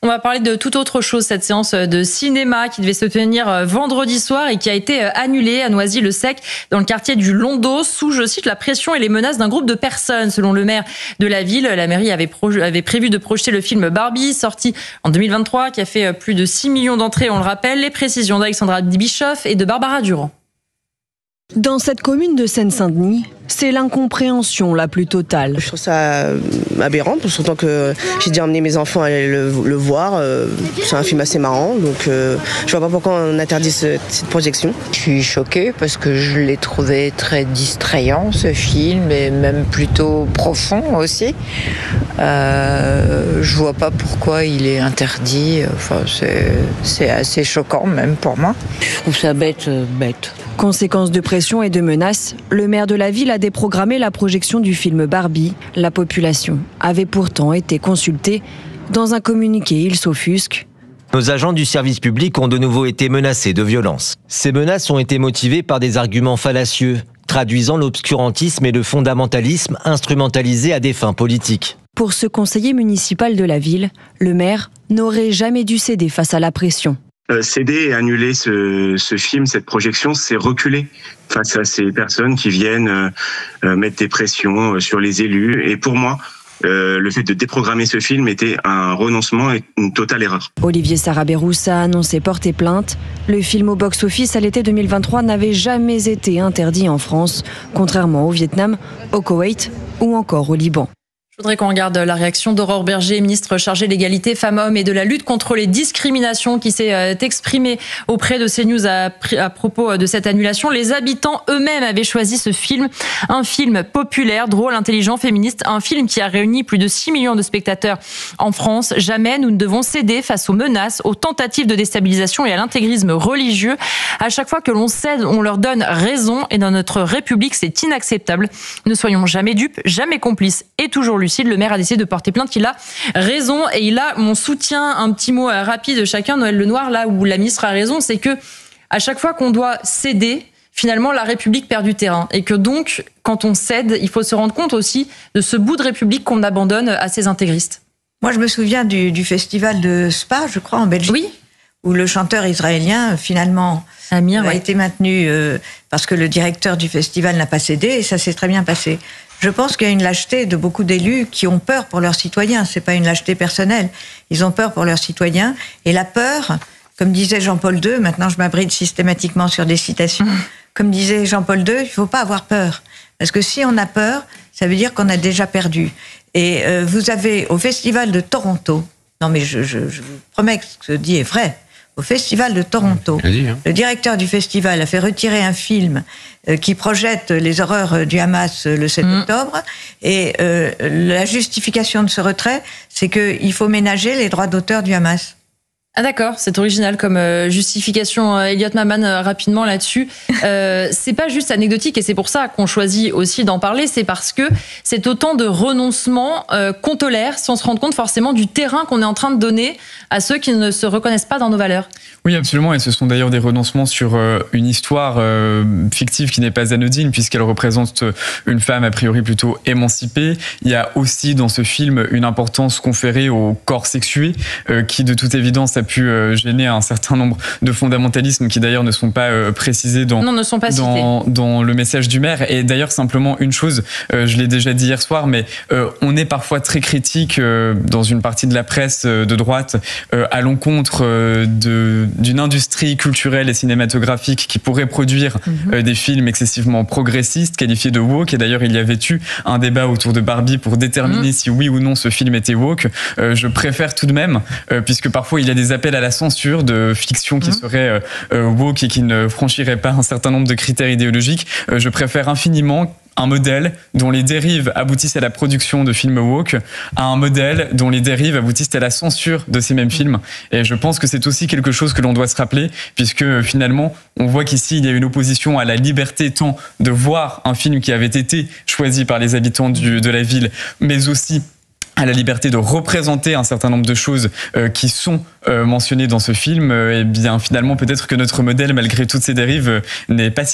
On va parler de toute autre chose, cette séance de cinéma qui devait se tenir vendredi soir et qui a été annulée à Noisy-le-Sec, dans le quartier du Londos, sous, je cite, la pression et les menaces d'un groupe de personnes. Selon le maire de la ville, la mairie avait prévu de projeter le film Barbie, sorti en 2023, qui a fait plus de 6 millions d'entrées, on le rappelle. Les précisions d'Alexandra Bischoff et de Barbara Durand. Dans cette commune de Seine-Saint-Denis, c'est l'incompréhension la plus totale. Je trouve ça aberrant, surtout que j'ai déjà emmené mes enfants à aller le voir. C'est un film assez marrant, donc je vois pas pourquoi on interdit cette projection. Je suis choquée parce que je l'ai trouvé très distrayant, ce film, et même plutôt profond aussi. Je vois pas pourquoi il est interdit. Enfin, c'est assez choquant même pour moi. Je trouve ça bête. Conséquence de pression et de menaces, le maire de la ville a déprogrammé la projection du film Barbie. La population avait pourtant été consultée. Dans un communiqué, il s'offusque. Nos agents du service public ont de nouveau été menacés de violence. Ces menaces ont été motivées par des arguments fallacieux, traduisant l'obscurantisme et le fondamentalisme instrumentalisés à des fins politiques. Pour ce conseiller municipal de la ville, le maire n'aurait jamais dû céder face à la pression. Céder et annuler ce film, cette projection, c'est reculer face à ces personnes qui viennent mettre des pressions sur les élus. Et pour moi, le fait de déprogrammer ce film était un renoncement et une totale erreur. Olivier Sarabérousse a annoncé porter plainte. Le film au box-office à l'été 2023 n'avait jamais été interdit en France, contrairement au Vietnam, au Koweït ou encore au Liban. Je voudrais qu'on regarde la réaction d'Aurore Berger, ministre chargée de l'égalité femmes-hommes et de la lutte contre les discriminations, qui s'est exprimée auprès de CNews à propos de cette annulation. Les habitants eux-mêmes avaient choisi ce film, un film populaire, drôle, intelligent, féministe, un film qui a réuni plus de 6 millions de spectateurs en France. Jamais nous ne devons céder face aux menaces, aux tentatives de déstabilisation et à l'intégrisme religieux. À chaque fois que l'on cède, on leur donne raison, et dans notre République, c'est inacceptable. Ne soyons jamais dupes, jamais complices et toujours lucide. Le maire a décidé de porter plainte. Il a raison et il a mon soutien. Un petit mot rapide de chacun. Noël Lenoir, là où la ministre a raison, c'est que à chaque fois qu'on doit céder, finalement, la République perd du terrain. Et que donc, quand on cède, il faut se rendre compte aussi de ce bout de République qu'on abandonne à ces intégristes. Moi, je me souviens du festival de Spa, je crois, en Belgique. Oui. Où le chanteur israélien, finalement, Amir, a été maintenu parce que le directeur du festival n'a pas cédé, et ça s'est très bien passé. Je pense qu'il y a une lâcheté de beaucoup d'élus qui ont peur pour leurs citoyens. C'est pas une lâcheté personnelle. Ils ont peur pour leurs citoyens. Et la peur, comme disait Jean-Paul II, maintenant je m'abrite systématiquement sur des citations, comme disait Jean-Paul II, il faut pas avoir peur. Parce que si on a peur, ça veut dire qu'on a déjà perdu. Et vous avez au Festival de Toronto, non mais je vous promets que ce que je dis est vrai, au Festival de Toronto, le directeur du festival a fait retirer un film qui projette les horreurs du Hamas le 7 octobre, et la justification de ce retrait, c'est qu'il faut ménager les droits d'auteur du Hamas. Ah d'accord, c'est original comme justification. Elliot Maman, rapidement là-dessus. C'est pas juste anecdotique et c'est pour ça qu'on choisit aussi d'en parler. C'est parce que c'est autant de renoncements qu'on tolère sans se rendre compte forcément du terrain qu'on est en train de donner à ceux qui ne se reconnaissent pas dans nos valeurs. Oui, absolument. Et ce sont d'ailleurs des renoncements sur une histoire fictive qui n'est pas anodine puisqu'elle représente une femme a priori plutôt émancipée. Il y a aussi dans ce film une importance conférée au corps sexué qui de toute évidence a pu gêner un certain nombre de fondamentalismes qui d'ailleurs ne sont pas précisés dans le message du maire. Et d'ailleurs simplement une chose, je l'ai déjà dit hier soir, mais on est parfois très critique dans une partie de la presse de droite à l'encontre d'une industrie culturelle et cinématographique qui pourrait produire des films excessivement progressistes, qualifiés de woke. Et d'ailleurs, il y avait eu un débat autour de Barbie pour déterminer si oui ou non ce film était woke. Je préfère tout de même, puisque parfois il y a des appels à la censure de fiction qui seraient woke et qui ne franchiraient pas un certain nombre de critères idéologiques. Je préfère infiniment un modèle dont les dérives aboutissent à la production de films woke à un modèle dont les dérives aboutissent à la censure de ces mêmes films. Et je pense que c'est aussi quelque chose que l'on doit se rappeler, puisque finalement, on voit qu'ici, il y a une opposition à la liberté tant de voir un film qui avait été choisi par les habitants de la ville, mais aussi à la liberté de représenter un certain nombre de choses qui sont mentionnées dans ce film. Et bien finalement, peut-être que notre modèle, malgré toutes ces dérives, n'est pas si